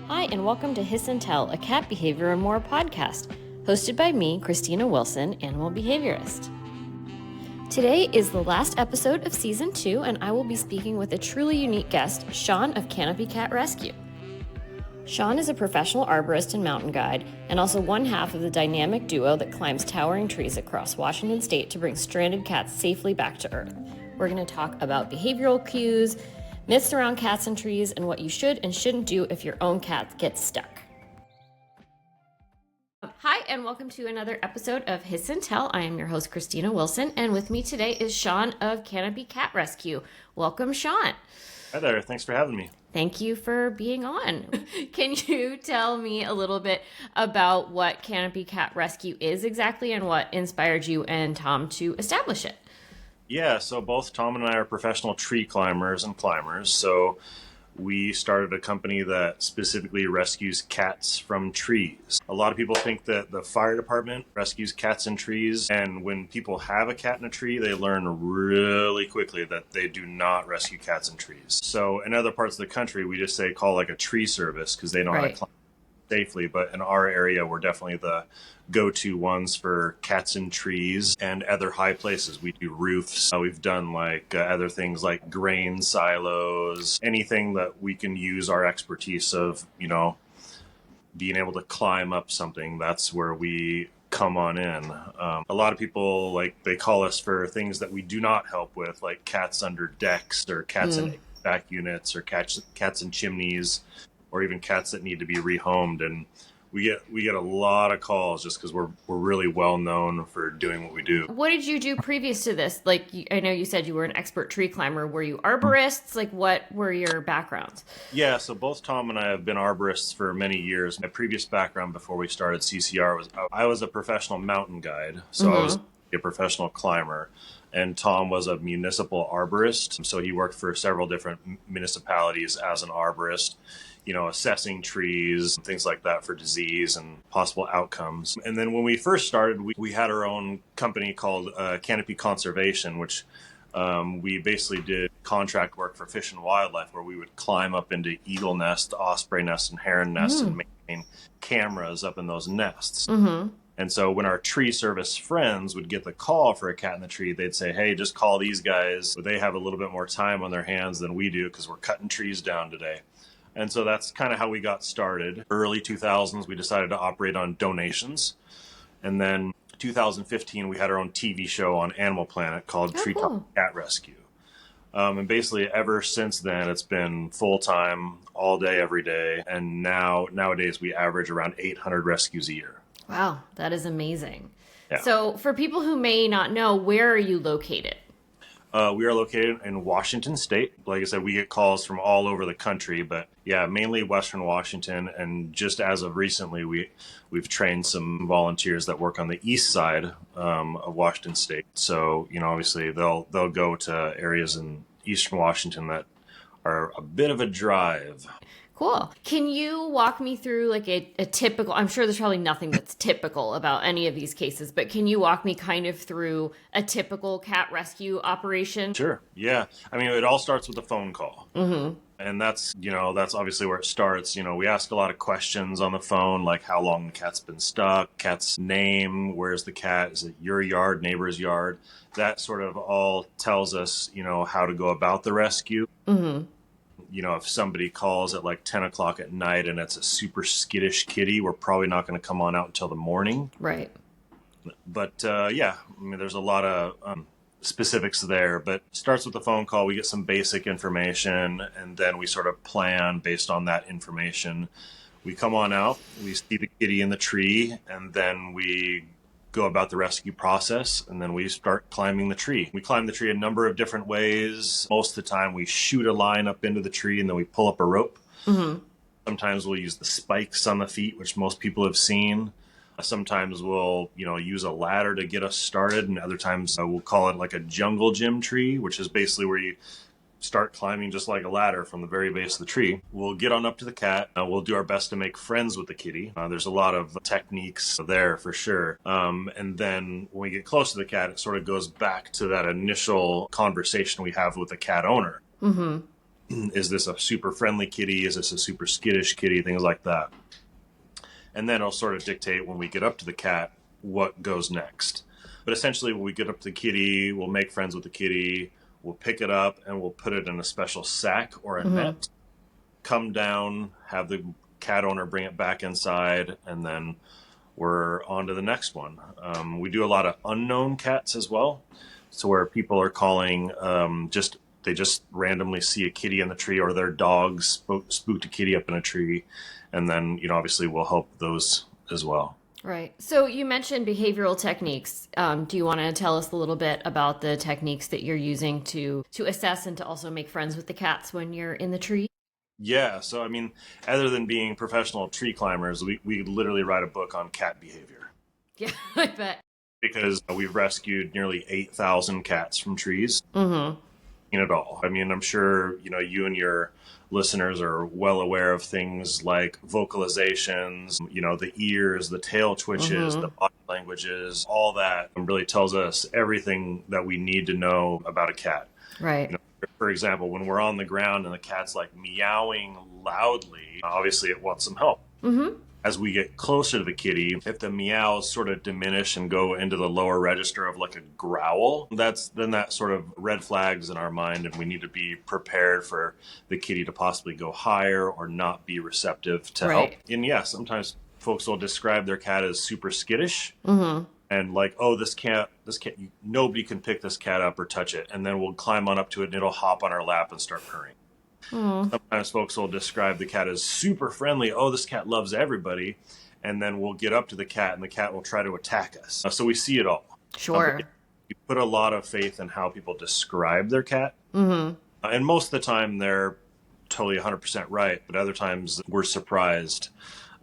Hi, and welcome to Hiss and Tell, a cat behavior and more podcast, hosted by me, Christina Wilson, animal behaviorist. Today is the last episode of Season 2, and I will be speaking with a truly unique guest, Sean of Canopy Cat Rescue. Sean is a professional arborist and mountain guide, and also one half of the dynamic duo that climbs towering trees across Washington State to bring stranded cats safely back to Earth. We're going to talk about behavioral cues, myths around cats and trees, and what you should and shouldn't do if your own cat gets stuck. Hi, and welcome to another episode of Hiss and Tell. I am your host, Christina Wilson, and with me today is Sean of Canopy Cat Rescue. Welcome, Sean. Hi there. Thanks for having me. Thank you for being on. Can you tell me a little bit about what Canopy Cat Rescue is exactly and what inspired you and Tom to establish it? Yeah, so both Tom and I are professional tree climbers and climbers. So we started a company that specifically rescues cats from trees. A lot of people think that the fire department rescues cats in trees, and when people have a cat in a tree, they learn really quickly that they do not rescue cats in trees. So in other parts of the country, we just say call like a tree service because they know how to climb safely. But in our area, we're definitely the go-to ones for cats in trees and other high places. We do roofs. We've done like other things like grain silos, anything that we can use our expertise of, being able to climb up something. That's where we come on in. A lot of people, they call us for things that we do not help with, like cats under decks or cats in HVAC units or cats in chimneys, or even cats that need to be rehomed. And we get a lot of calls just because we're really well known for doing what we do. What did you do previous to this? I know you said you were an expert tree climber. Were you arborists? What were your backgrounds? Yeah, so both Tom and I have been arborists for many years. My previous background before we started CCR was I was a professional mountain guide, so I was a professional climber. And Tom was a municipal arborist, so he worked for several different municipalities as an arborist, assessing trees, things like that for disease and possible outcomes. And then when we first started, we had our own company called Canopy Conservation, which we basically did contract work for Fish and Wildlife, where we would climb up into eagle nests, osprey nests, and heron nests and maintain cameras up in those nests. And so when our tree service friends would get the call for a cat in the tree, they'd say, hey, just call these guys. They have a little bit more time on their hands than we do because we're cutting trees down today. And so that's kind of how we got started. Early 2000s, we decided to operate on donations. And then 2015, we had our own TV show on Animal Planet called Cat Rescue. And basically ever since then, it's been full-time, all day, every day. And nowadays, we average around 800 rescues a year. Wow, that is amazing. Yeah. So for people who may not know, where are you located? We are located in Washington State. Like I said, we get calls from all over the country, but yeah, mainly Western Washington. And just as of recently, we've trained some volunteers that work on the east side of Washington State. So, obviously they'll go to areas in Eastern Washington that are a bit of a drive. Cool. Can you walk me through a typical, I'm sure there's probably nothing that's typical about any of these cases, but can you walk me kind of through a typical cat rescue operation? Sure. Yeah. I mean, it all starts with a phone call. And that's obviously where it starts. We ask a lot of questions on the phone, like how long the cat's been stuck, cat's name, where's the cat, is it your yard, neighbor's yard? That sort of all tells us, how to go about the rescue. If somebody calls at 10 o'clock at night and it's a super skittish kitty, we're probably not going to come on out until the morning. Right. But yeah, I mean, there's a lot of specifics there, but it starts with the phone call. We get some basic information and then we sort of plan based on that information. We come on out, we see the kitty in the tree, and then we go about the rescue process, and then we start climbing the tree. We climb the tree a number of different ways. Most of the time we shoot a line up into the tree and then we pull up a rope. Sometimes we'll use the spikes on the feet, which most people have seen. Sometimes we'll, use a ladder to get us started, and other times we'll call it like a jungle gym tree, which is basically where you start climbing just like a ladder from the very base of the tree. We'll get on up to the cat. We'll do our best to make friends with the kitty. There's a lot of techniques there for sure. And then when we get close to the cat, it sort of goes back to that initial conversation we have with the cat owner. Is this a super friendly kitty? Is this a super skittish kitty? Things like that. And then it'll sort of dictate when we get up to the cat what goes next. But essentially, when we get up to the kitty, we'll make friends with the kitty, we'll pick it up, and we'll put it in a special sack or a net, come down, have the cat owner bring it back inside, and then we're on to the next one. We do a lot of unknown cats as well. So where people are calling, they just randomly see a kitty in the tree, or their dog spooked a kitty up in a tree. And then, obviously we'll help those as well. Right. So you mentioned behavioral techniques. Do you want to tell us a little bit about the techniques that you're using to assess and to also make friends with the cats when you're in the tree? Yeah. So, other than being professional tree climbers, we literally write a book on cat behavior. Yeah, I bet. Because we've rescued nearly 8,000 cats from trees. Mm-hmm. It all. I'm sure, you and your listeners are well aware of things like vocalizations, the ears, the tail twitches, the body languages, all that really tells us everything that we need to know about a cat. Right. For example, when we're on the ground and the cat's like meowing loudly, obviously it wants some help. Mm-hmm. As we get closer to the kitty, if the meows sort of diminish and go into the lower register of like a growl, that sort of red flags in our mind, and we need to be prepared for the kitty to possibly go higher or not be receptive to help. And yeah, sometimes folks will describe their cat as super skittish. Mm-hmm. And like, oh, this cat, nobody can pick this cat up or touch it. And then we'll climb on up to it and it'll hop on our lap and start purring. Sometimes folks will describe the cat as super friendly. Oh, this cat loves everybody. And then we'll get up to the cat and the cat will try to attack us. So we see it all. Sure. You put a lot of faith in how people describe their cat. Mm-hmm. And most of the time they're totally 100% right. But other times we're surprised.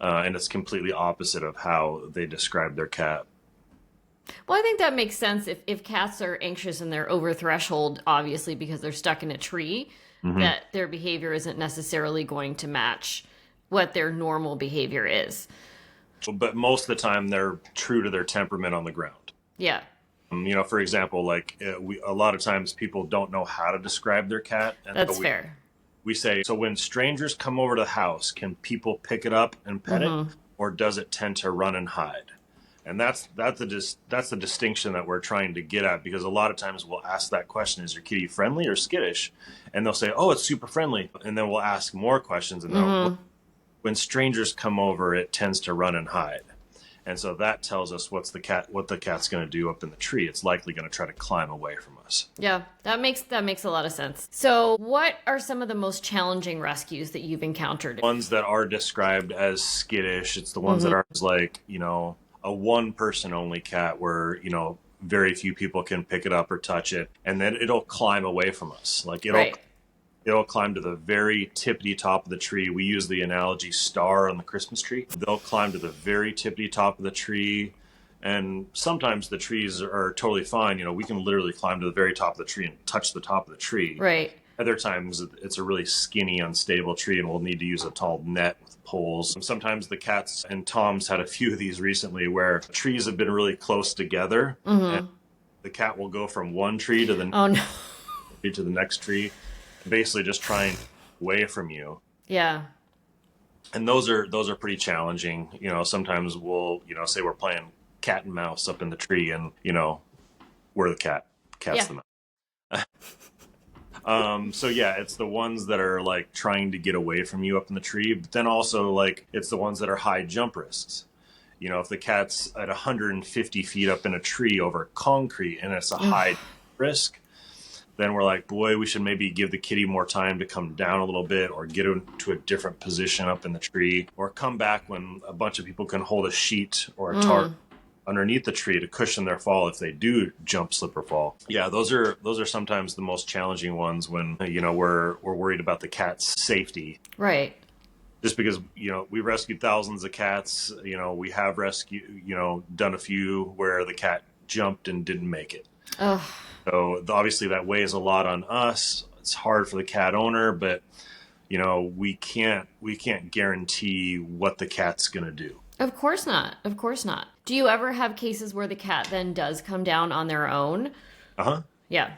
And it's completely opposite of how they describe their cat. Well, I think that makes sense. If cats are anxious and they're over threshold, obviously because they're stuck in a tree, that their behavior isn't necessarily going to match what their normal behavior is. But most of the time, they're true to their temperament on the ground. Yeah. For example, a lot of times people don't know how to describe their cat. And that's fair. We say, so when strangers come over to the house, can people pick it up and pet it? Or does it tend to run and hide? And that's the distinction that we're trying to get at, because a lot of times we'll ask that question, is your kitty friendly or skittish? And they'll say, oh, it's super friendly. And then we'll ask more questions. And when strangers come over, it tends to run and hide. And so that tells us what the cat's going to do up in the tree. It's likely going to try to climb away from us. Yeah, that makes a lot of sense. So what are some of the most challenging rescues that you've encountered? Ones that are described as skittish. It's the ones that are like, a one-person only cat where, very few people can pick it up or touch it, and then it'll climb away from us. Like it'll climb to the very tippity top of the tree. We use the analogy star on the Christmas tree. They'll climb to the very tippity top of the tree, and sometimes the trees are totally fine. We can literally climb to the very top of the tree and touch the top of the tree. Right. Other times it's a really skinny, unstable tree, and we'll need to use a tall net with poles. Sometimes the cats, and Tom's had a few of these recently, where trees have been really close together, and the cat will go from one tree to the next tree, basically just trying away from you. Yeah. And those are pretty challenging. Sometimes we'll say we're playing cat and mouse up in the tree, and we're the cat's the mouse. So yeah, it's the ones that are like trying to get away from you up in the tree, but then also it's the ones that are high jump risks. If the cat's at 150 feet up in a tree over concrete and it's a high risk, then we're like, boy, we should maybe give the kitty more time to come down a little bit, or get into a different position up in the tree, or come back when a bunch of people can hold a sheet or a tarp underneath the tree to cushion their fall if they do jump, slip, or fall. Yeah, those are sometimes the most challenging ones when we're worried about the cat's safety. Right. Just because we rescued thousands of cats. We have done a few where the cat jumped and didn't make it. Ugh. So obviously that weighs a lot on us. It's hard for the cat owner, but we can't guarantee what the cat's gonna do. Of course not. Of course not. Do you ever have cases where the cat then does come down on their own? Uh-huh. Yeah.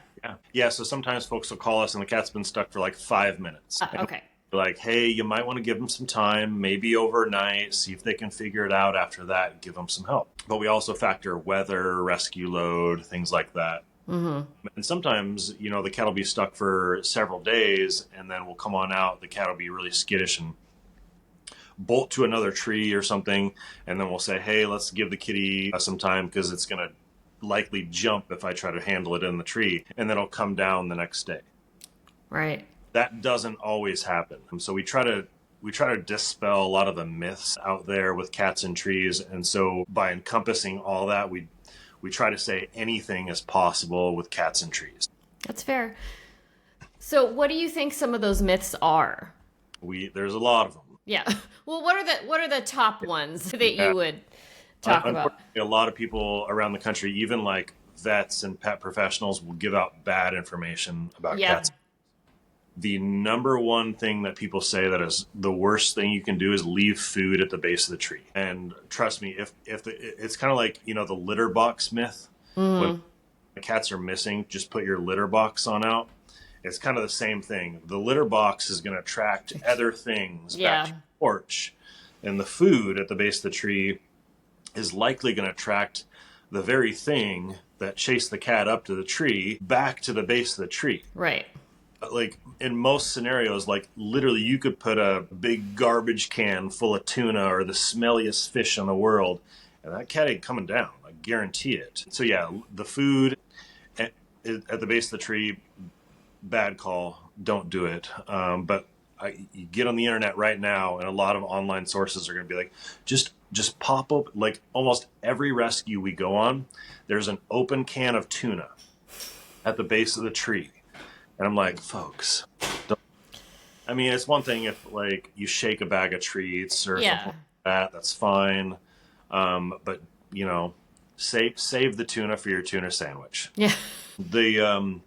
Yeah, so sometimes folks will call us and the cat's been stuck for like 5 minutes. Okay. Like, hey, you might want to give them some time, maybe overnight, see if they can figure it out after that, and give them some help. But we also factor weather, rescue load, things like that. And sometimes, the cat will be stuck for several days, and then we'll come on out. The cat will be really skittish and bolt to another tree or something. And then we'll say, hey, let's give the kitty some time because it's going to likely jump if I try to handle it in the tree. And then it'll come down the next day. Right. That doesn't always happen. So we try to dispel a lot of the myths out there with cats in trees. And so by encompassing all that, we try to say anything is possible with cats in trees. That's fair. So what do you think some of those myths are? There's a lot of them. Yeah. Well, what are the top ones that you would talk about? A lot of people around the country, even like vets and pet professionals, will give out bad information about cats. The number one thing that people say that is the worst thing you can do is leave food at the base of the tree. And trust me, it's kind of like, the litter box myth. When the cats are missing, just put your litter box on out. It's kind of the same thing. The litter box is going to attract other things back to your porch. And the food at the base of the tree is likely going to attract the very thing that chased the cat up to the tree back to the base of the tree. Right. Like in most scenarios, like literally you could put a big garbage can full of tuna or the smelliest fish in the world, and that cat ain't coming down. I guarantee it. So yeah, the food at the base of the tree, bad call. Don't do it. But you get on the internet right now, and a lot of online sources are going to be like, just pop up. Like almost every rescue we go on, there's an open can of tuna at the base of the tree. And I'm like, folks, it's one thing if like you shake a bag of treats or something like that, that's fine. But save the tuna for your tuna sandwich. Yeah. The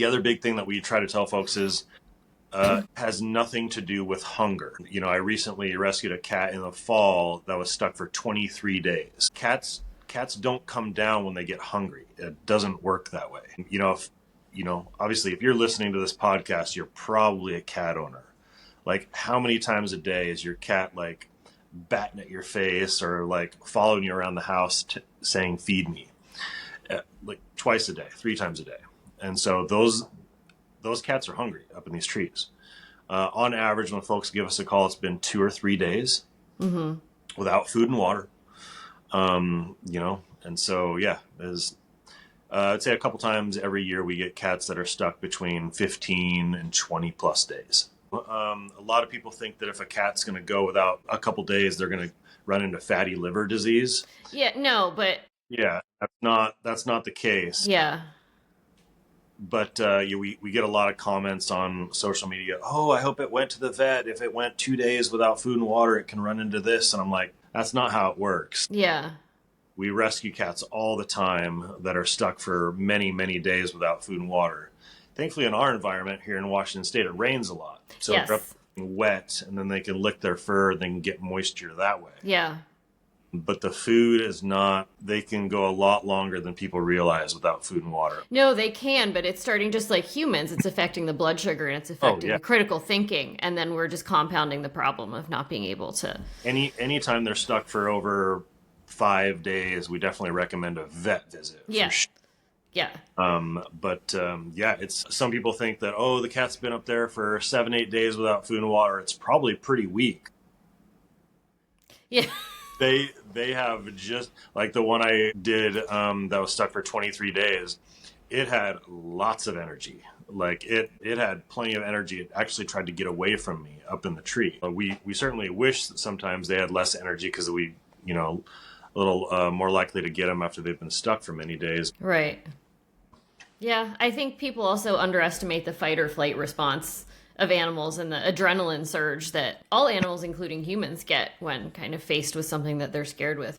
other big thing that we try to tell folks is has nothing to do with hunger. I recently rescued a cat in the fall that was stuck for 23 days. Cats don't come down when they get hungry. It doesn't work that way. Obviously, if you're listening to this podcast, you're probably a cat owner. Like, how many times a day is your cat, like, batting at your face or, like, following you around the house saying, feed me? Like, twice a day, 3 times a day. And so those cats are hungry up in these trees. On average, when folks give us a call, it's been 2 or 3 days without food and water. And so, yeah, I'd say a couple times every year we get cats that are stuck between 15 and 20 plus days. A lot of people think that if a cat's going to go without a couple days, they're going to run into fatty liver disease. Yeah, no, but... Yeah, that's not the case. Yeah. But we get a lot of comments on social media. Oh, I hope it went to the vet. If it went 2 days without food and water, it can run into this. And I'm like, that's not how it works. Yeah. We rescue cats all the time that are stuck for many, many days without food and water. Thankfully, in our environment here in Washington State, it rains a lot. So they're up wet, and then they can lick their fur, and they can get moisture that way. Yeah. But the food is not, they can go a lot longer than people realize without food and water. No, they can, but it's starting just like humans. It's affecting the blood sugar, and it's affecting the critical thinking. And then we're just compounding the problem of not being able to... Anytime they're stuck for over 5 days, we definitely recommend a vet visit. Yeah. Yeah. It's some people think that, the cat's been up there for 7-8 days without food and water. It's probably pretty weak. Yeah. They have just like the one I did that was stuck for 23 days. It had lots of energy. Like it had plenty of energy. It actually tried to get away from me up in the tree. We certainly wish that sometimes they had less energy because we, a little more likely to get them after they've been stuck for many days. Right. Yeah, I think people also underestimate the fight or flight response of animals and the adrenaline surge that all animals, including humans, get when kind of faced with something that they're scared with.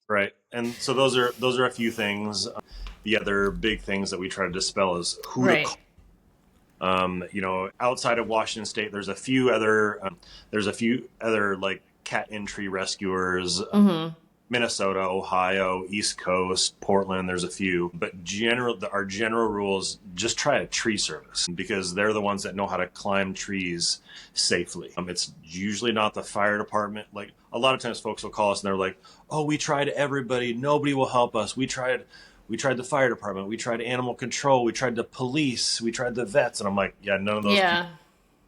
Right. And so those are a few things. The other big things that we try to dispel is who to call. Outside of Washington State, there's a few other like cat entry rescuers. Minnesota, Ohio, East Coast, Portland, there's a few. But our general rule is just try a tree service because they're the ones that know how to climb trees safely. It's usually not the fire department. Like a lot of times folks will call us and they're like, oh, we tried everybody. Nobody will help us. We tried the fire department. We tried animal control. We tried the police. We tried the vets. And I'm like, yeah,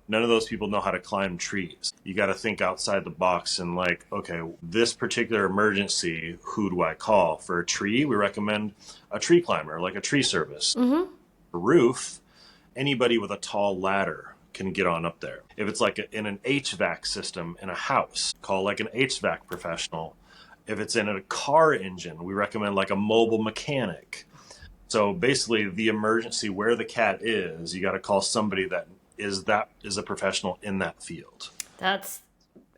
none of those people know how to climb trees. You got to think outside the box and like, okay, this particular emergency, who do I call? For a tree, we recommend a tree climber, like a tree service. Mm-hmm. A roof, anybody with a tall ladder can get on up there. If it's like in an HVAC system in a house, call like an HVAC professional. If it's in a car engine, we recommend like a mobile mechanic. So basically the emergency where the cat is, you got to call somebody that is a professional in that field. That's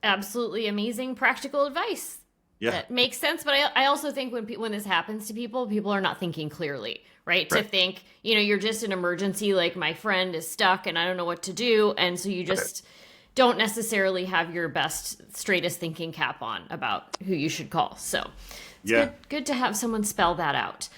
absolutely amazing practical advice. Yeah. That makes sense. But I also think when this happens to people are not thinking clearly, right? To think, you're just an emergency, like my friend is stuck and I don't know what to do. And so you just don't necessarily have your best, straightest thinking cap on about who you should call. So it's good to have someone spell that out.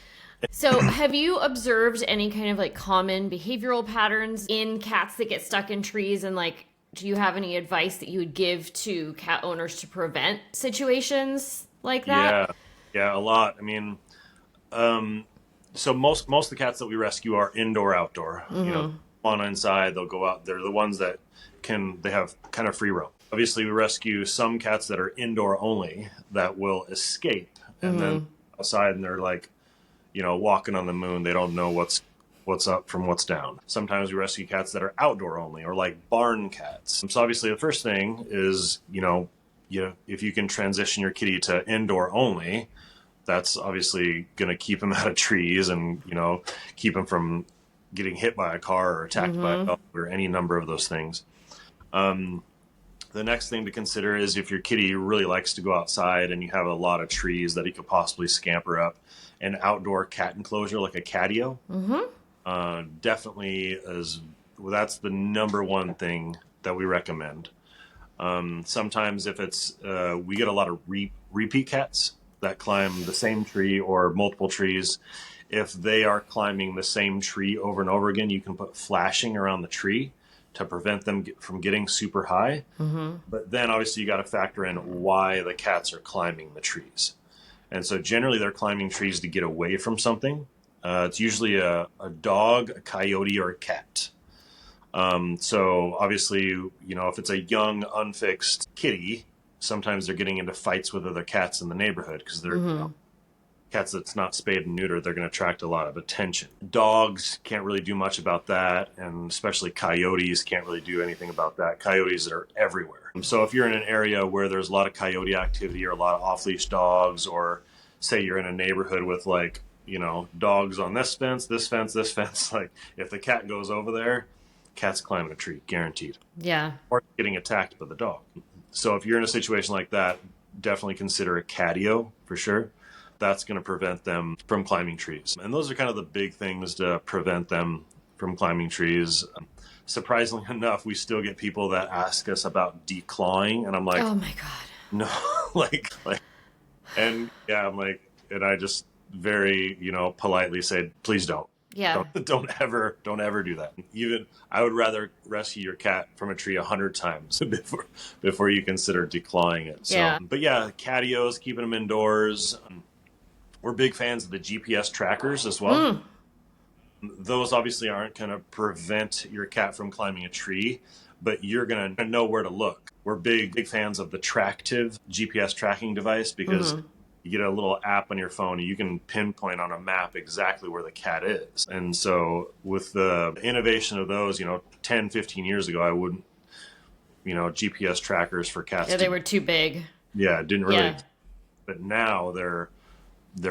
So have you observed any kind of like common behavioral patterns in cats that get stuck in trees? And like, do you have any advice that you would give to cat owners to prevent situations like that? Yeah, a lot. I mean, so most of the cats that we rescue are indoor, outdoor. Mm-hmm. On inside, they'll go out. They're the ones that they have kind of free roam. Obviously, we rescue some cats that are indoor only that will escape and then outside, and they're like, walking on the moon. They don't know what's up from what's down. Sometimes we rescue cats that are outdoor only or like barn cats. So obviously the first thing is, if you can transition your kitty to indoor only, that's obviously going to keep them out of trees and, keep them from getting hit by a car or attacked by a dog or any number of those things. The next thing to consider is if your kitty really likes to go outside and you have a lot of trees that he could possibly scamper up, an outdoor cat enclosure like a catio definitely that's the number one thing that we recommend. Sometimes if it's we get a lot of repeat cats that climb the same tree or multiple trees. If they are climbing the same tree over and over again, you can put flashing around the tree to prevent them from getting super high. But then obviously you got to factor in why the cats are climbing the trees. And so generally they're climbing trees to get away from something. It's usually a dog, a coyote, or a cat. So obviously, if it's a young, unfixed kitty, sometimes they're getting into fights with other cats in the neighborhood because they're cats that's not spayed and neutered. They're going to attract a lot of attention. Dogs can't really do much about that, and especially coyotes can't really do anything about that. Coyotes are everywhere. So if you're in an area where there's a lot of coyote activity or a lot of off-leash dogs, or say you're in a neighborhood with like, dogs on this fence, like if the cat goes over there, cat's climbing a tree, guaranteed. Yeah. Or getting attacked by the dog. So if you're in a situation like that, definitely consider a catio for sure. That's going to prevent them from climbing trees. And those are kind of the big things to prevent them from climbing trees. Surprisingly enough, we still get people that ask us about declawing. And I'm like, oh my God. No, and yeah, I'm like, and I just very, politely said, please don't. Yeah. Don't ever do that. Even I would rather rescue your cat from a tree 100 times before you consider declawing it. So, yeah. But yeah, catios, keeping them indoors. We're big fans of the GPS trackers as well. Those obviously aren't going to prevent your cat from climbing a tree, but you're going to know where to look. We're big fans of the Tractive GPS tracking device because you get a little app on your phone and you can pinpoint on a map exactly where the cat is. And so with the innovation of those, 10, 15 years ago, I wouldn't, GPS trackers for cats. Yeah, they were too big. Yeah, didn't really. Yeah. But now they're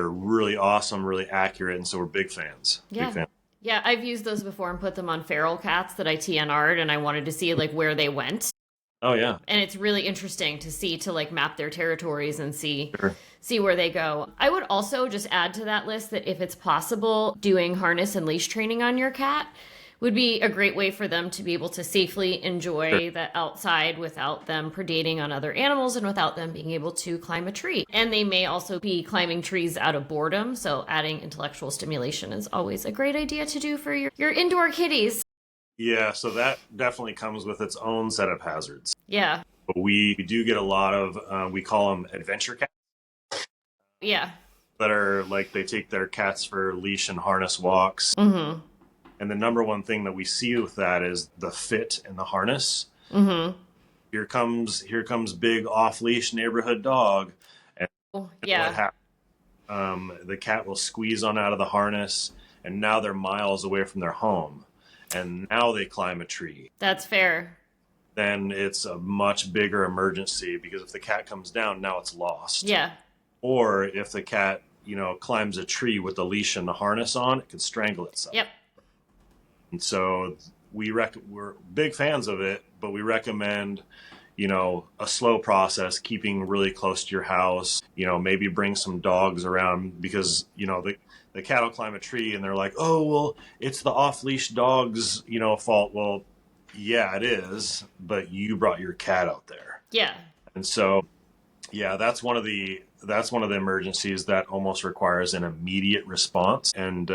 really awesome, really accurate, and so we're big fans. Yeah. Big fans. Yeah, I've used those before and put them on feral cats that I TNR'd, and I wanted to see like where they went. Oh yeah. And it's really interesting to like map their territories and see where they go. I would also just add to that list that if it's possible, doing harness and leash training on your cat, would be a great way for them to be able to safely enjoy the outside without them predating on other animals and without them being able to climb a tree. And they may also be climbing trees out of boredom, so adding intellectual stimulation is always a great idea to do for your indoor kitties. Yeah, so that definitely comes with its own set of hazards. Yeah. But we do get a lot of, we call them adventure cats. Yeah. That are like, they take their cats for leash and harness walks. Mm-hmm. And the number one thing that we see with that is the fit in the harness. Mm-hmm. Here comes big off leash neighborhood dog, and yeah, the cat will squeeze on out of the harness, and now they're miles away from their home, and now they climb a tree. That's fair. Then it's a much bigger emergency, because if the cat comes down, now it's lost. Yeah. Or if the cat, climbs a tree with the leash and the harness on, it can strangle itself. Yep. And so we're big fans of it, but we recommend, a slow process, keeping really close to your house, maybe bring some dogs around, because, the cat will climb a tree and they're like, oh, well, it's the off-leash dog's, fault. Well, yeah, it is, but you brought your cat out there. Yeah. And so, yeah, that's one of the emergencies that almost requires an immediate response. And,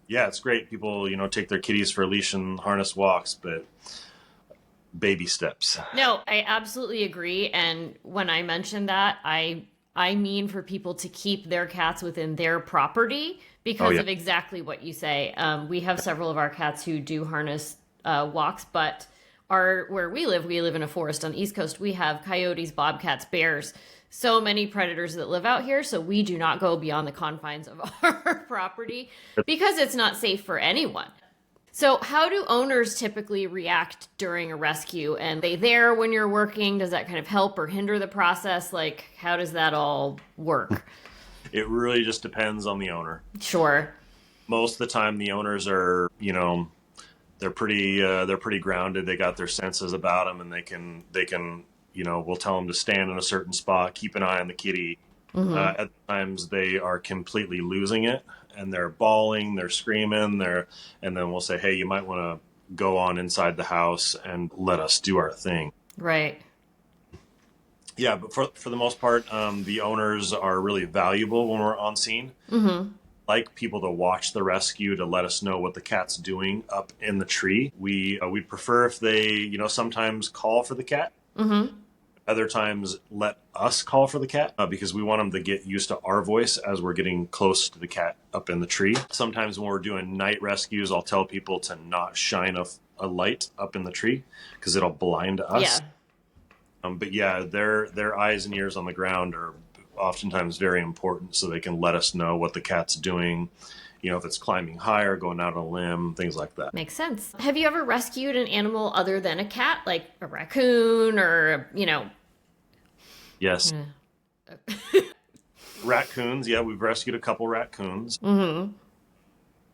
yeah, it's great. People, take their kitties for leash and harness walks, but baby steps. No, I absolutely agree. And when I mentioned that, I mean for people to keep their cats within their property because of exactly what you say. We have several of our cats who do harness walks, but where we live in a forest on the East Coast. We have coyotes, bobcats, bears, so many predators that live out here. So we do not go beyond the confines of our property because it's not safe for anyone. So how do owners typically react during a rescue? And are they there when you're working? Does that kind of help or hinder the process? Like, how does that all work? It really just depends on the owner. Sure. Most of the time the owners are, they're pretty grounded. They got their senses about them, and they can, we'll tell them to stand in a certain spot, keep an eye on the kitty. Mm-hmm. At times they are completely losing it, and they're bawling, they're screaming, and then we'll say, hey, you might want to go on inside the house and let us do our thing. Right. Yeah, but for the most part, the owners are really valuable when we're on scene. Mm-hmm. Like people to watch the rescue, to let us know what the cat's doing up in the tree. We prefer if they, sometimes call for the cat. Mm-hmm. Other times let us call for the cat because we want them to get used to our voice as we're getting close to the cat up in the tree. Sometimes when we're doing night rescues, I'll tell people to not shine a light up in the tree because it'll blind us. Yeah. But yeah, their eyes and ears on the ground are oftentimes very important, so they can let us know what the cat's doing. If it's climbing higher, going out on a limb, things like that. Makes sense. Have you ever rescued an animal other than a cat, like a raccoon or, Yes. Raccoons, yeah, we've rescued a couple raccoons. Mm-hmm.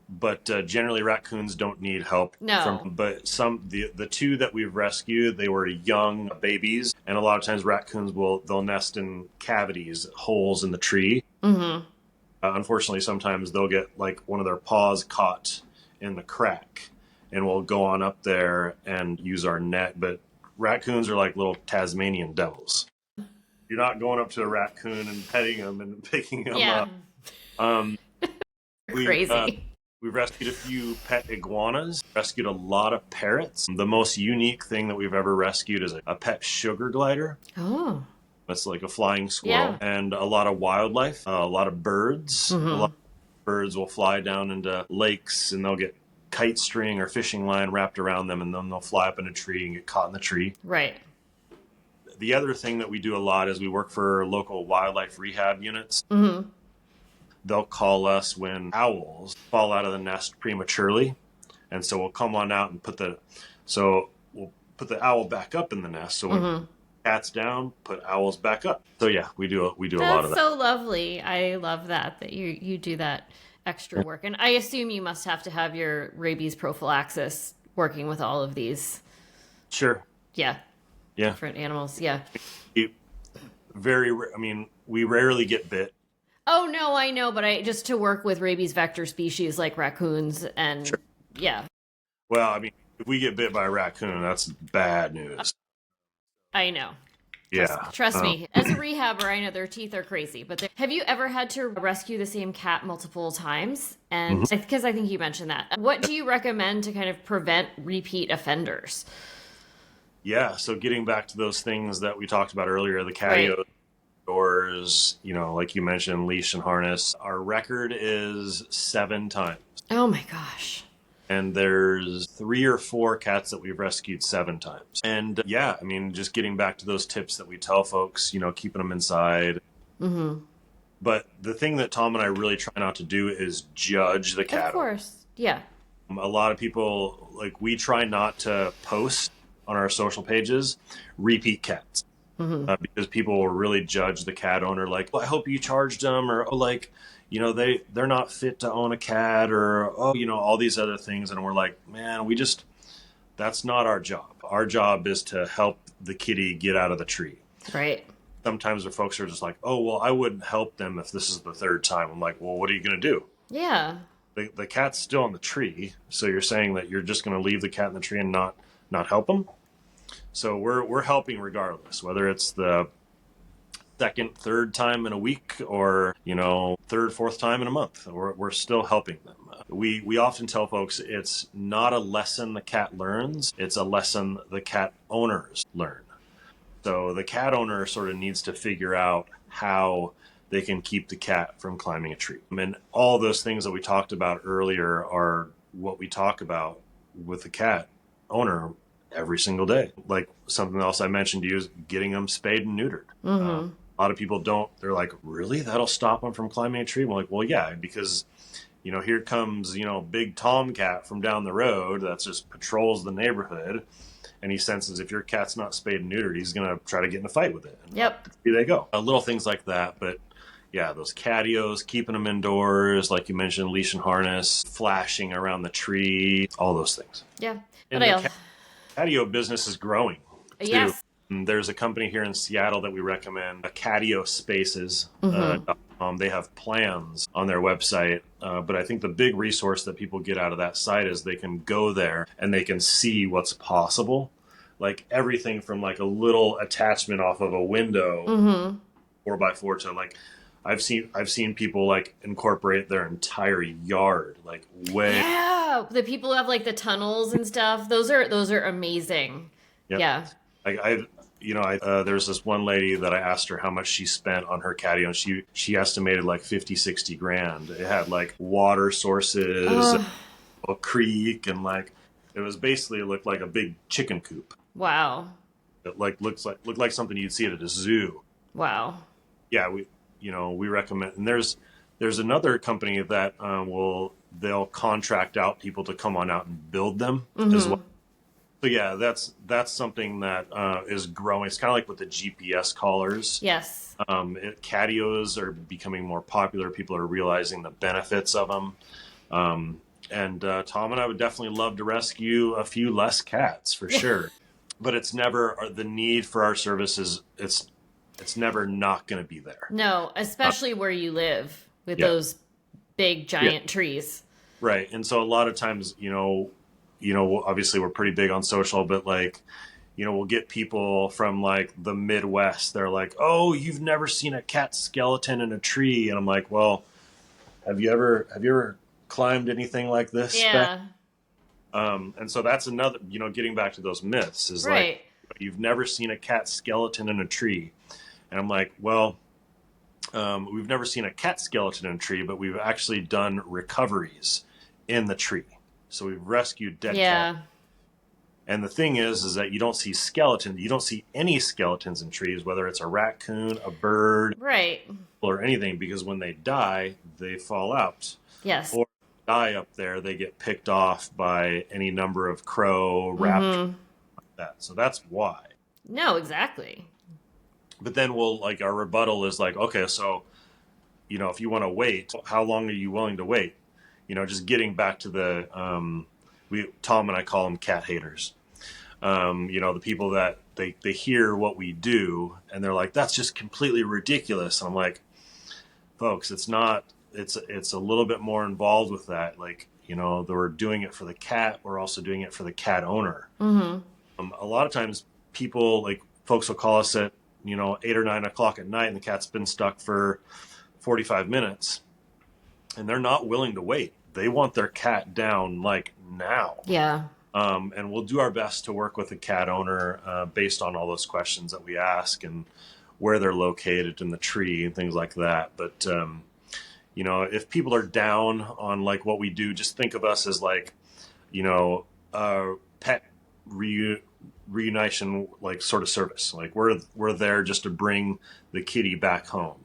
But generally raccoons don't need help. No. But the two that we've rescued, they were young babies, and a lot of times raccoons they'll nest in cavities, holes in the tree. Mm-hmm. Unfortunately, sometimes they'll get like one of their paws caught in the crack, and we'll go on up there and use our net. But raccoons are like little Tasmanian devils. You're not going up to a raccoon and petting them and picking them up. Crazy. We've rescued a few pet iguanas, rescued a lot of parrots. The most unique thing that we've ever rescued is a pet sugar glider. Oh. That's like a flying squirrel. Yeah. And a lot of wildlife, a lot of birds. Mm-hmm. A lot of birds will fly down into lakes, and they'll get kite string or fishing line wrapped around them, and then they'll fly up in a tree and get caught in the tree. Right. The other thing that we do a lot is we work for local wildlife rehab units. Mm-hmm. They'll call us when owls fall out of the nest prematurely. And so we'll come on out and we'll put the owl back up in the nest. So when cat's down, put owls back up. So yeah, we do a lot of that. That's so lovely. I love that you do that extra work. And I assume you must have to have your rabies prophylaxis working with all of these. Sure. Yeah. Yeah. Different animals. Yeah. We rarely get bit. Oh, no, I know. But just to work with rabies vector species like raccoons and yeah. Well, I mean, if we get bit by a raccoon, that's bad news. I know. Yeah. Trust me. As a rehabber, I know their teeth are crazy. But have you ever had to rescue the same cat multiple times? And because I think you mentioned that, what do you recommend to kind of prevent repeat offenders? Yeah. So getting back to those things that we talked about earlier, the Right. catio doors, like you mentioned, leash and harness. Our record is 7 times. Oh my gosh. And there's 3 or 4 cats that we've rescued 7 times. And yeah, I mean, just getting back to those tips that we tell folks, keeping them inside. But the thing that Tom and I really try not to do is judge the Of cat. course. Yeah. A lot of people, we try not to post on our social pages repeat cats. Because people will really judge the cat owner, like, well, I hope you charged them, or they're not fit to own a cat, or all these other things. And we're like, man, that's not our job. Our job is to help the kitty get out of the tree. Right. Sometimes the folks are just like, oh, well, I wouldn't help them if this is the 3rd time. I'm like, well, what are you going to do? Yeah. The cat's still in the tree, so you're saying that you're just going to leave the cat in the tree and not help them? So we're helping regardless, whether it's the 2nd, 3rd time in a week, or 3rd, 4th time in a month. We're still helping them. We often tell folks it's not a lesson the cat learns; it's a lesson the cat owners learn. So the cat owner sort of needs to figure out how they can keep the cat from climbing a tree. I mean, all those things that we talked about earlier are what we talk about with the cat owner every single day. Like something else I mentioned to you is getting them spayed and neutered. A lot of people don't. They're like, really? That'll stop them from climbing a tree? I'm like, well, yeah, because, here comes, big tomcat from down the road that just patrols the neighborhood. And he senses if your cat's not spayed and neutered, he's going to try to get in a fight with it. And Yep. Here they go. Little things like that. But yeah, those catios, keeping them indoors, like you mentioned, leash and harness, flashing around the tree, all those things. Yeah. And But the catio business is growing too. yes. And there's a company here in Seattle that we recommend, Catio Spaces. They have plans on their website, but I think the big resource that people get out of that site is they can go there and they can see what's possible. Like everything from like a little attachment off of a window, 4x4, to like I've seen people like incorporate their entire yard, like way. Yeah. The people who have like the tunnels and stuff. Those are amazing. Yep. Yeah. There's this one lady that I asked her how much she spent on her catio, and she estimated like 50-60 grand. It had like water sources, a creek, and like it was basically looked like a big chicken coop. Wow. It looked like something you'd see at a zoo. Wow. Yeah, we recommend. And there's another company that they'll contract out people to come on out and build them as well. So yeah, that's something that is growing. It's kind of like with the GPS collars. Yes. Catios are becoming more popular. People are realizing the benefits of them. And Tom and I would definitely love to rescue a few less cats for sure. But it's never the need for our services. It's never not going to be there. No, especially where you live with those big giant trees. Right. And so a lot of times, obviously we're pretty big on social, but we'll get people from like the Midwest. They're like, oh, you've never seen a cat skeleton in a tree. And I'm like, well, have you ever climbed anything like this? Yeah. And so that's another, getting back to those myths is right. Like, you've never seen a cat skeleton in a tree. And I'm like, well, we've never seen a cat skeleton in a tree, but we've actually done recoveries in the tree. So we've rescued dead cats. And the thing is that you don't see skeletons. You don't see any skeletons in trees, whether it's a raccoon, a bird, right, or anything, because when they die, they fall out. Yes. Or die up there, they get picked off by any number of crow, raptor, like that. So that's why. No, exactly. But then our rebuttal is like, okay, so, if you want to wait, how long are you willing to wait? Just getting back to the, Tom and I call them cat haters. The people that they hear what we do and they're like, that's just completely ridiculous. And I'm like, folks, it's not, it's a little bit more involved with that. Like, we're doing it for the cat. We're also doing it for the cat owner. A lot of times people, like folks will call us at, 8 or 9 o'clock at night and the cat's been stuck for 45 minutes and they're not willing to wait. They want their cat down like now. Yeah. And we'll do our best to work with the cat owner based on all those questions that we ask and where they're located in the tree and things like that. But, if people are down on like what we do, just think of us as like, pet reunition, like sort of service. Like we're there just to bring the kitty back home.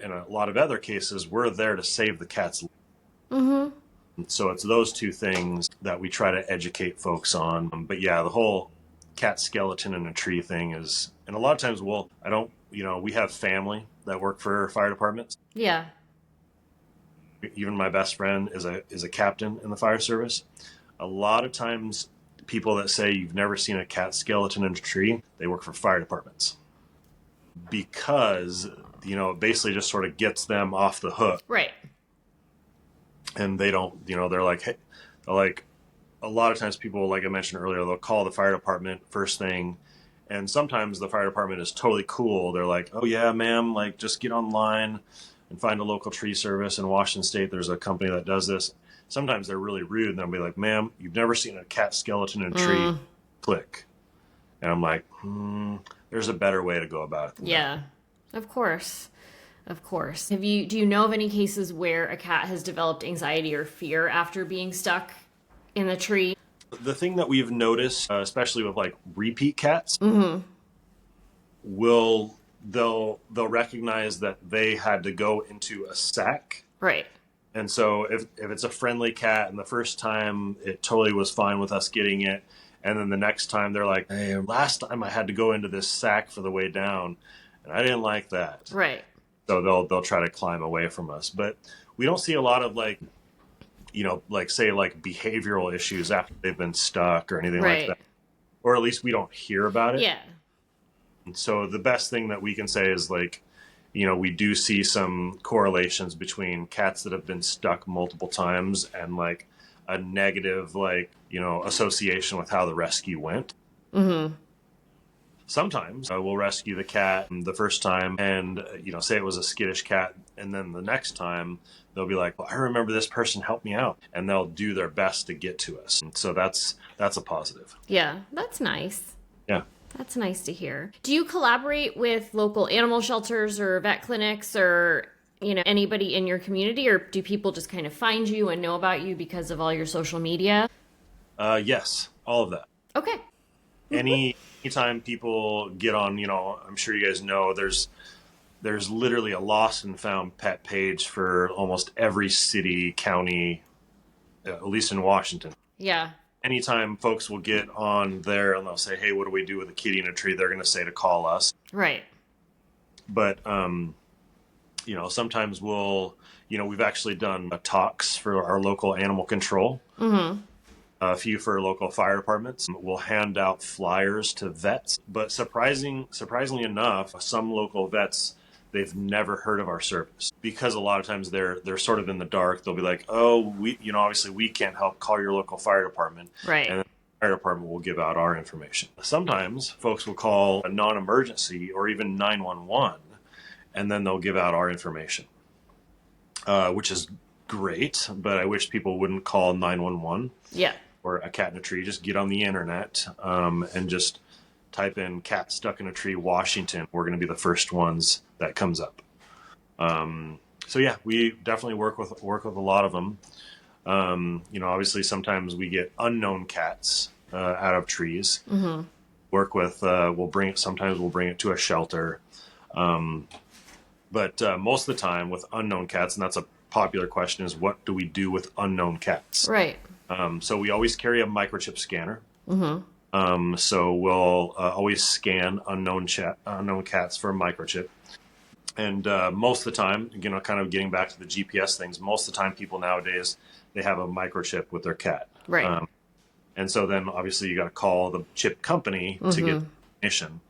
In a lot of other cases, we're there to save the cat's life. So it's those two things that we try to educate folks on. But yeah, the whole cat skeleton in a tree thing is, and a lot of times we have family that work for fire departments. Yeah. Even my best friend is a captain in the fire service. A lot of times people that say you've never seen a cat skeleton in a tree, they work for fire departments. Because, it basically just sort of gets them off the hook. Right. And they don't, they're like, hey, like a lot of times people, like I mentioned earlier, they'll call the fire department first thing. And sometimes the fire department is totally cool. They're like, oh yeah, ma'am, like just get online and find a local tree service in Washington State. There's a company that does this. Sometimes they're really rude and they'll be like, ma'am, you've never seen a cat skeleton in a tree. Click. And I'm like, there's a better way to go about it. Yeah, of course. Of course. Do you know of any cases where a cat has developed anxiety or fear after being stuck in the tree? The thing that we've noticed, especially with like repeat cats, they'll recognize that they had to go into a sack. Right. And so if it's a friendly cat and the first time it totally was fine with us getting it, and then the next time they're like, hey, last time I had to go into this sack for the way down and I didn't like that. Right. So they'll try to climb away from us. But we don't see a lot of like say like behavioral issues after they've been stuck or anything like that. Or at least we don't hear about it. Yeah. And so the best thing that we can say is like, we do see some correlations between cats that have been stuck multiple times and like a negative, like, association with how the rescue went. Sometimes we'll rescue the cat the first time and, say it was a skittish cat. And then the next time they'll be like, well, I remember this person helped me out, and they'll do their best to get to us. And so that's a positive. Yeah, that's nice. Yeah. That's nice to hear. Do you collaborate with local animal shelters or vet clinics or, anybody in your community, or do people just kind of find you and know about you because of all your social media? Yes, all of that. Okay. Anytime people get on, I'm sure you guys know there's literally a lost and found pet page for almost every city, county, at least in Washington. Yeah. Anytime folks will get on there and they'll say, hey, what do we do with a kitty in a tree? They're going to say to call us. Right. But, sometimes we've actually done talks for our local animal control. A few for local fire departments. We'll hand out flyers to vets. But surprisingly enough, some local vets, they've never heard of our service because a lot of times they're sort of in the dark. They'll be like, oh, obviously we can't help, call your local fire department. Right. And then the fire department will give out our information. Sometimes folks will call a non-emergency or even 911, and then they'll give out our information, which is great, but I wish people wouldn't call 911. Yeah. Or a cat in a tree. Just get on the internet and just type in cat stuck in a tree, Washington. We're going to be the first ones that comes up. So yeah, we definitely work with a lot of them. Obviously sometimes we get unknown cats out of trees. Work with, sometimes we'll bring it to a shelter. But most of the time with unknown cats, and that's a popular question, is what do we do with unknown cats? Right. So we always carry a microchip scanner. So we'll always scan unknown cats for a microchip. And most of the time, kind of getting back to the GPS things, most of the time people nowadays, they have a microchip with their cat. Right. And so then obviously you got to call the chip company to get information.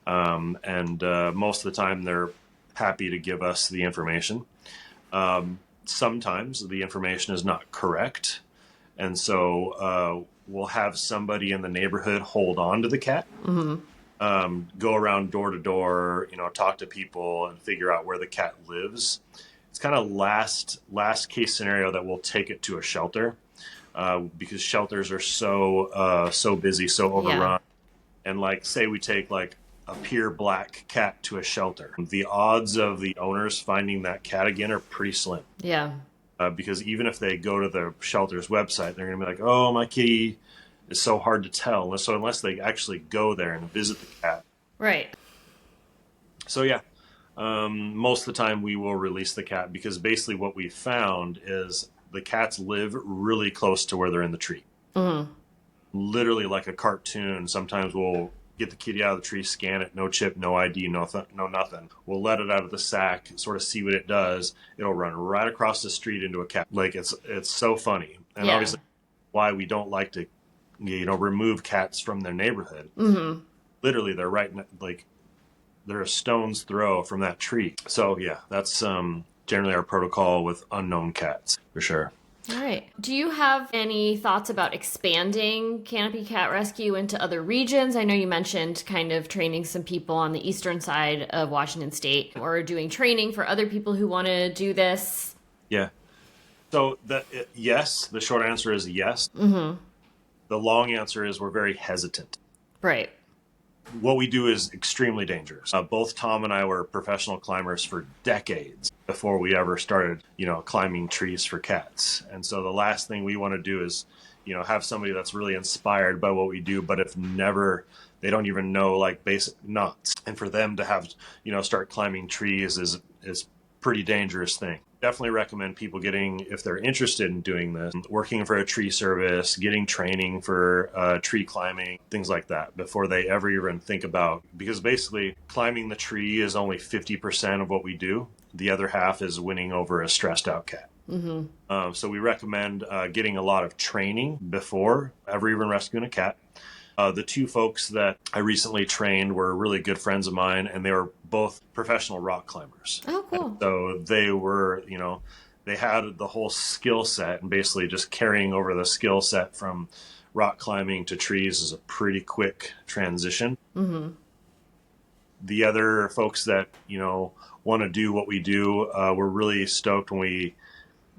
And most of the time they're happy to give us the information. Sometimes the information is not correct. And so we'll have somebody in the neighborhood hold on to the cat, go around door to door, talk to people and figure out where the cat lives. It's kind of last case scenario that we'll take it to a shelter, because shelters are so busy, so overrun. And like, say we take like a pure black cat to a shelter, the odds of the owners finding that cat again are pretty slim. Yeah. Because even if they go to the shelter's website, they're going to be like, oh, my kitty is so hard to tell. So unless they actually go there and visit the cat. Right. So yeah, most of the time we will release the cat, because basically what we found is the cats live really close to where they're in the tree. Literally like a cartoon. Sometimes we'll get the kitty out of the tree, scan it, no chip, no ID, no nothing. We'll let it out of the sack, sort of see what it does. It'll run right across the street into a cat. Like, it's so funny. And obviously why we don't like to, remove cats from their neighborhood. Literally, they're right, like, they're a stone's throw from that tree. So yeah, that's generally our protocol with unknown cats, for sure. All right. Do you have any thoughts about expanding Canopy Cat Rescue into other regions? I know you mentioned kind of training some people on the eastern side of Washington State, or doing training for other people who want to do this. Yeah. So yes, the short answer is yes. The long answer is we're very hesitant. Right. What we do is extremely dangerous. Both Tom and I were professional climbers for decades before we ever started, climbing trees for cats. And so the last thing we want to do is, have somebody that's really inspired by what we do, but if they don't even know like basic knots. And for them to have, start climbing trees is pretty dangerous thing. Definitely recommend people if they're interested in doing this, working for a tree service, getting training for tree climbing, things like that, before they ever even think about, because basically climbing the tree is only 50% of what we do. The other half is winning over a stressed out cat. So we recommend getting a lot of training before ever even rescuing a cat. The two folks that I recently trained were really good friends of mine, and they were both professional rock climbers. Oh, cool. And so they were, they had the whole skill set, and basically just carrying over the skill set from rock climbing to trees is a pretty quick transition. The other folks that, want to do what we do, we're really stoked when we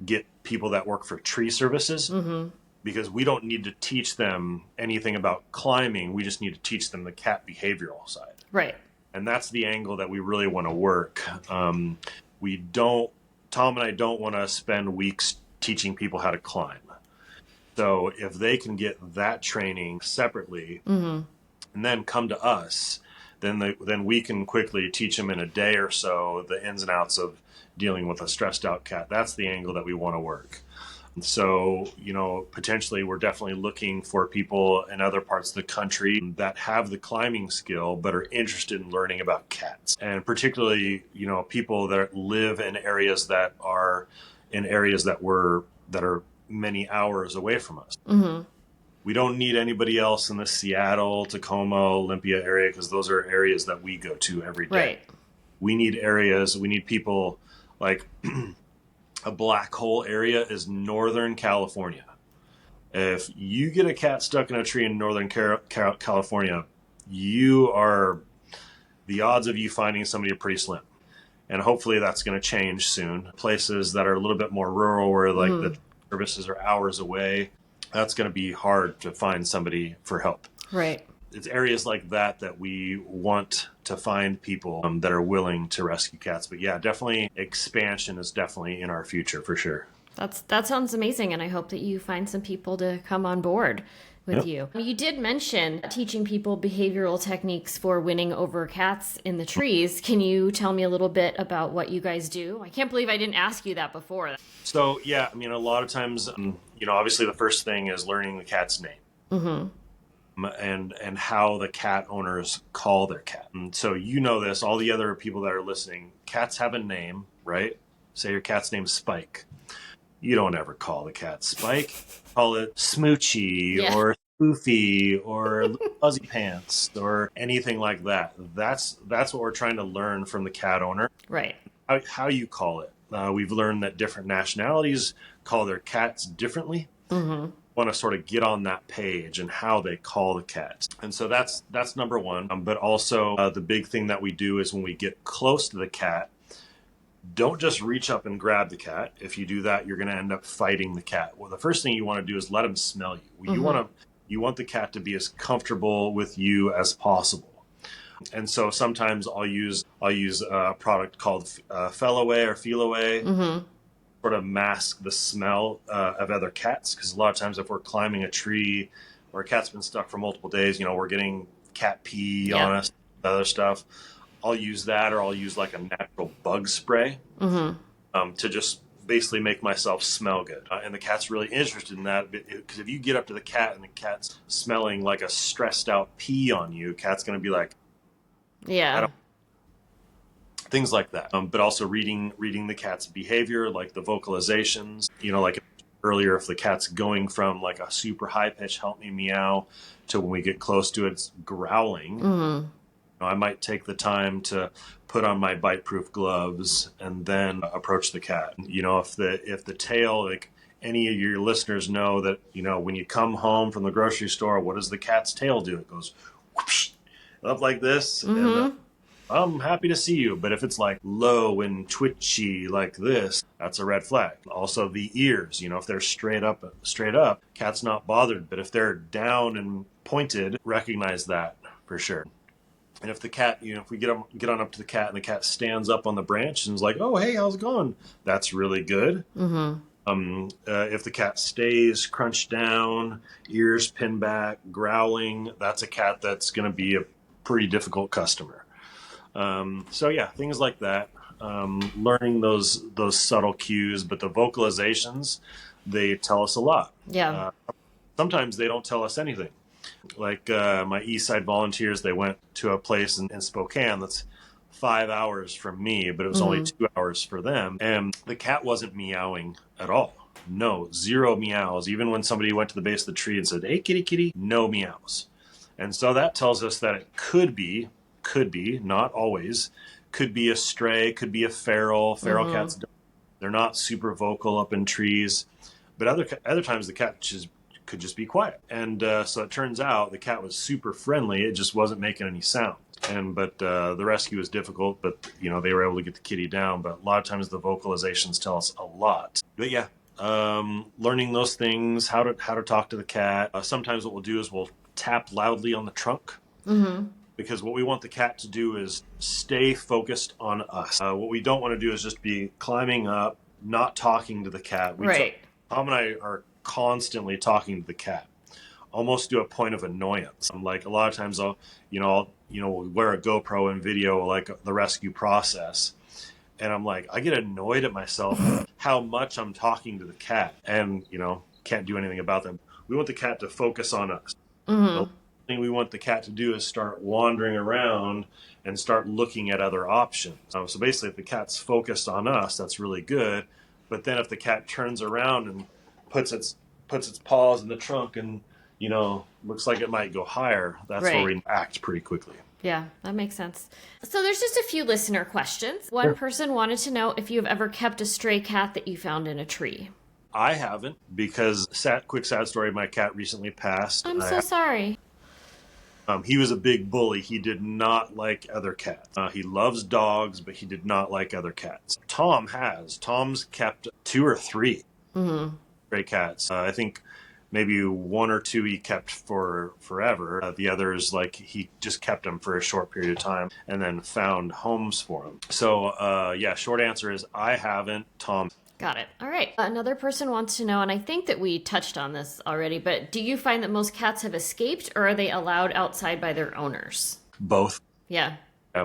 get people that work for tree services. Because we don't need to teach them anything about climbing. We just need to teach them the cat behavioral side. Right. And that's the angle that we really want to work. Tom and I don't want to spend weeks teaching people how to climb. So if they can get that training separately and then come to us, then we can quickly teach them in a day or so the ins and outs of dealing with a stressed out cat. That's the angle that we want to work. So, potentially we're definitely looking for people in other parts of the country that have the climbing skill but are interested in learning about cats. And particularly, people that live in areas that are many hours away from us. We don't need anybody else in the Seattle, Tacoma, Olympia area, because those are areas that we go to every day. Right. We need people like... A black hole area is Northern California. If you get a cat stuck in a tree in Northern California, the odds of you finding somebody are pretty slim. And hopefully that's going to change soon. Places that are a little bit more rural, where like the services are hours away, that's going to be hard to find somebody for help. Right. It's areas like that we want to find people that are willing to rescue cats. But yeah, definitely expansion is definitely in our future for sure. That sounds amazing, and I hope that you find some people to come on board with you. You did mention teaching people behavioral techniques for winning over cats in the trees. Can you tell me a little bit about what you guys do? I can't believe I didn't ask you that before. So yeah, a lot of times, obviously the first thing is learning the cat's name. And how the cat owners call their cat. And so this, all the other people that are listening, cats have a name, right? Say your cat's name is Spike. You don't ever call the cat Spike. Call it Smoochie or Spoofy or Fuzzy Pants or anything like that. That's what we're trying to learn from the cat owner. Right. How you call it. We've learned that different nationalities call their cats differently. want to sort of get on that page and how they call the cat. And so that's number one. But also the big thing that we do is when we get close to the cat, don't just reach up and grab the cat. If you do that, you're going to end up fighting the cat. Well, the first thing you want to do is let him smell you. You want the cat to be as comfortable with you as possible. And so sometimes I'll use a product called Fellaway or Feelaway, sort of mask the smell of other cats. Because a lot of times if we're climbing a tree or a cat's been stuck for multiple days, we're getting cat pee on us, other stuff. I'll use that, or I'll use like a natural bug spray to just basically make myself smell good. And the cat's really interested in that, because if you get up to the cat and the cat's smelling like a stressed out pee on you, cat's going to be like, things like that. But also reading the cat's behavior, like the vocalizations, like earlier, if the cat's going from like a super high pitch help me meow to when we get close to it, it's growling. I might take the time to put on my bite-proof gloves and then approach the cat. If the tail, like any of your listeners know that, when you come home from the grocery store, what does the cat's tail do? It goes whoosh, up like this. And I'm happy to see you. But if it's like low and twitchy like this, that's a red flag. Also the ears, if they're straight up, cat's not bothered. But if they're down and pointed, recognize that for sure. And if the cat, if we get on up to the cat and the cat stands up on the branch and is like, oh, hey, how's it going? That's really good. If the cat stays crunched down, ears pinned back, growling, that's a cat that's going to be a pretty difficult customer. Things like that. Learning those subtle cues, but the vocalizations, they tell us a lot. Yeah. Sometimes they don't tell us anything. Like my East Side volunteers, they went to a place in Spokane that's 5 hours from me, but it was only 2 hours for them. And the cat wasn't meowing at all. No, zero meows. Even when somebody went to the base of the tree and said, hey, kitty, kitty, no meows. And so that tells us that it could be, not always, could be a stray, could be a feral. Feral cats, they're not super vocal up in trees. But other times the cat could just be quiet. And so it turns out the cat was super friendly. It just wasn't making any sound. But the rescue was difficult, but they were able to get the kitty down. But a lot of times the vocalizations tell us a lot. But yeah, learning those things, how to talk to the cat. Sometimes what we'll do is we'll tap loudly on the trunk. Because what we want the cat to do is stay focused on us. What we don't want to do is just be climbing up, not talking to the cat. Tom and I are constantly talking to the cat, almost to a point of annoyance. Like a lot of times I'll wear a GoPro and video like the rescue process, and I'm like, I get annoyed at myself how much I'm talking to the cat, and can't do anything about them. We want the cat to focus on us. The thing we want the cat to do is start wandering around and start looking at other options. So basically, if the cat's focused on us, that's really good. But then if the cat turns around and puts its paws in the trunk and looks like it might go higher, that's where we act pretty quickly. Yeah, that makes sense. So there's just a few listener questions. One person wanted to know if you've ever kept a stray cat that you found in a tree. I haven't, because sad story, my cat recently passed. I'm so sorry. He was a big bully. He did not like other cats. He loves dogs, but he did not like other cats. Tom's kept 2 or 3 stray cats. I think maybe 1 or 2 he kept for forever. The others, like, he just kept them for a short period of time and then found homes for them. So, short answer is I haven't. Tom. Got it. All right. Another person wants to know, and I think that we touched on this already, but do you find that most cats have escaped, or are they allowed outside by their owners? Both. Yeah.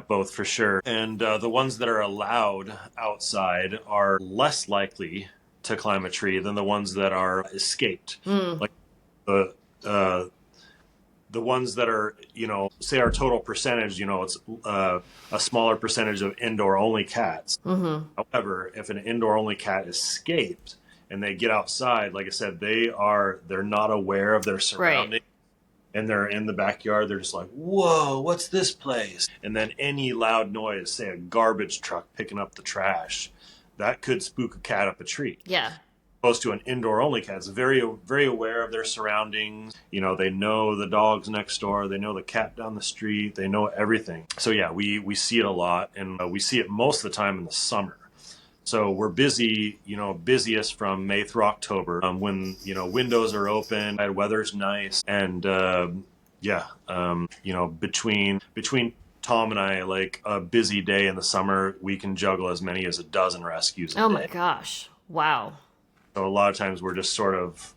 Both for sure. And the ones that are allowed outside are less likely to climb a tree than the ones that are escaped. Like the ones that are, say our total percentage, it's a smaller percentage of indoor-only cats. However, if an indoor-only cat escaped and they get outside, like I said, they're not aware of their surroundings. And they're in the backyard. They're just like, whoa, what's this place? And then any loud noise, say a garbage truck picking up the trash, that could spook a cat up a tree. Yeah. opposed to an indoor only cat. It's very, very aware of their surroundings. They know the dogs next door. They know the cat down the street. They know everything. So yeah, we see it a lot, and we see it most of the time in the summer. So we're busy, busiest from May through October, when, windows are open, weather's nice. And, between Tom and I, like a busy day in the summer, we can juggle as many as a dozen rescues a day. Oh my gosh. Wow. So a lot of times we're just sort of,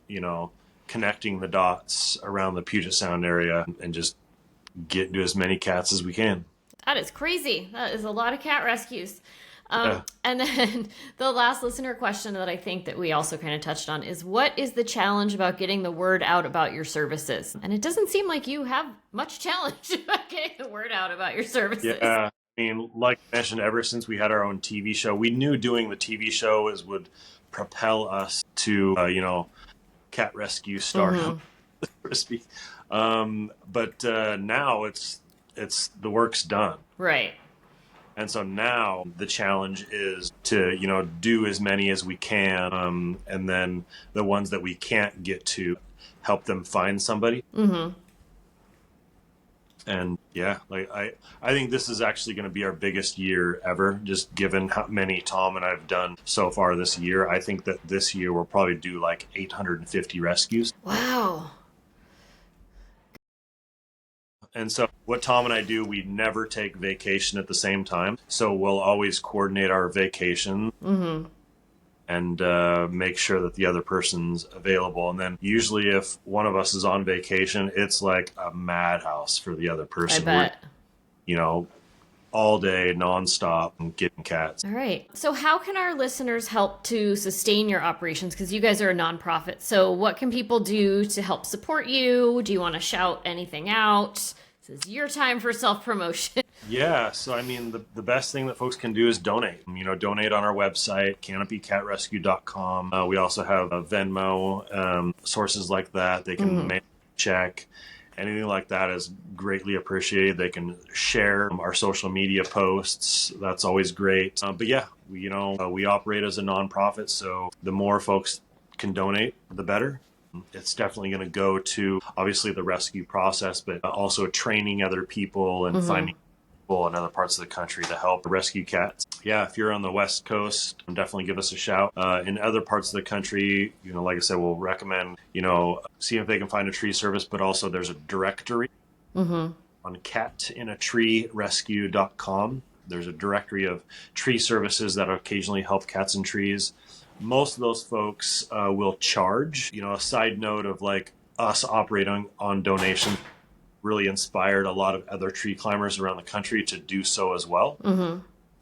connecting the dots around the Puget Sound area and just get to as many cats as we can. That is crazy. That is a lot of cat rescues. And then the last listener question that I think that we also kind of touched on is, what is the challenge about getting the word out about your services? And it doesn't seem like you have much challenge about getting the word out about your services. Yeah, I mean, like I mentioned, ever since we had our own TV show, we knew doing the TV show would propel us to, cat rescue stardom, so to speak. But now it's the work's done. Right. And so now the challenge is to, do as many as we can. And then the ones that we can't get to, help them find somebody. Mm-hmm. And yeah, like I think this is actually going to be our biggest year ever, just given how many Tom and I've done so far this year. I think that this year we'll probably do like 850 rescues. Wow. And so what Tom and I do, we never take vacation at the same time. So we'll always coordinate our vacation and make sure that the other person's available. And then usually if one of us is on vacation, it's like a madhouse for the other person. I bet. We're, all day, nonstop, and getting cats. All right. So how can our listeners help to sustain your operations? Because you guys are a nonprofit. So what can people do to help support you? Do you want to shout anything out? This is your time for self-promotion. Yeah. So, I mean, the best thing that folks can do is donate. Donate on our website, canopycatrescue.com. We also have a Venmo, sources like that. They can mail a check. Anything like that is greatly appreciated. They can share our social media posts. That's always great. But yeah, we operate as a nonprofit, so the more folks can donate, the better. It's definitely going to go to, obviously, the rescue process, but also training other people and finding people in other parts of the country to help rescue cats. Yeah, if you're on the West Coast, definitely give us a shout. In other parts of the country, like I said, we'll recommend, seeing if they can find a tree service, but also there's a directory on catinatreerescue.com. There's a directory of tree services that occasionally help cats in trees. Most of those folks will charge. A side note of like us operating on donation really inspired a lot of other tree climbers around the country to do so as well.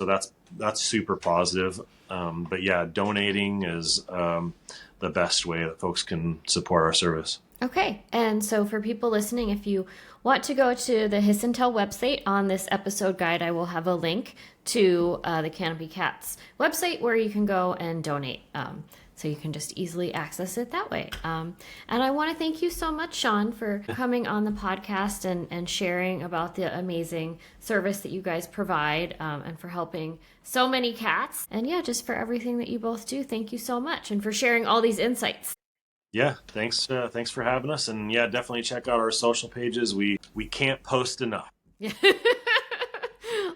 So that's super positive. But yeah, donating is the best way that folks can support our service. Okay. And so for people listening, if you want to go to the Hiss and Tell website, on this episode guide, I will have a link to the Canopy Cats website where you can go and donate. So you can just easily access it that way. And I want to thank you so much, Sean, for coming on the podcast and sharing about the amazing service that you guys provide, and for helping so many cats. And yeah, just for everything that you both do. Thank you so much. And for sharing all these insights. Yeah, thanks for having us. And yeah, definitely check out our social pages. We can't post enough.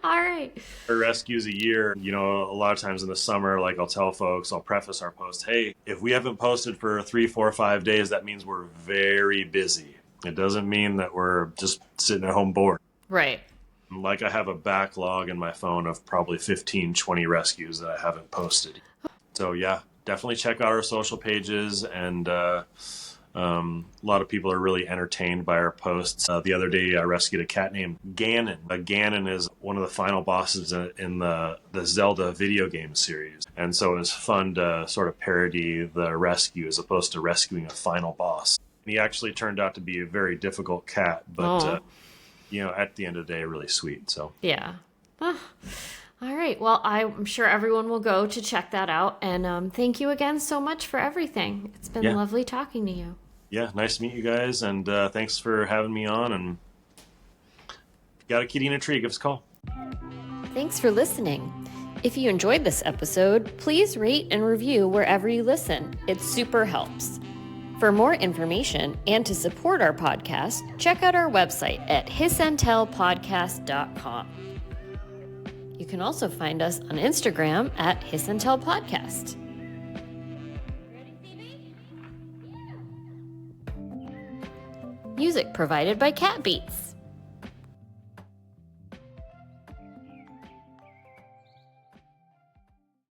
All right. Our rescues a year, a lot of times in the summer, like I'll tell folks, I'll preface our post, hey, if we haven't posted for 3, 4, 5 days, that means we're very busy. It doesn't mean that we're just sitting at home bored. Right. Like I have a backlog in my phone of probably 15, 20 rescues that I haven't posted. So yeah, definitely check out our social pages, and a lot of people are really entertained by our posts. The other day, I rescued a cat named Ganon. Ganon is one of the final bosses in the Zelda video game series. And so it was fun to sort of parody the rescue as opposed to rescuing a final boss. He actually turned out to be a very difficult cat, but, at the end of the day, really sweet. So yeah. All right. Well, I'm sure everyone will go to check that out. And thank you again so much for everything. It's been lovely talking to you. Yeah, nice to meet you guys. And thanks for having me on. And if you got a kitty in a tree, give us a call. Thanks for listening. If you enjoyed this episode, please rate and review wherever you listen. It super helps. For more information and to support our podcast, check out our website at hissandtellpodcast.com. You can also find us on Instagram at hissandtellpodcast. Music provided by Cat Beats.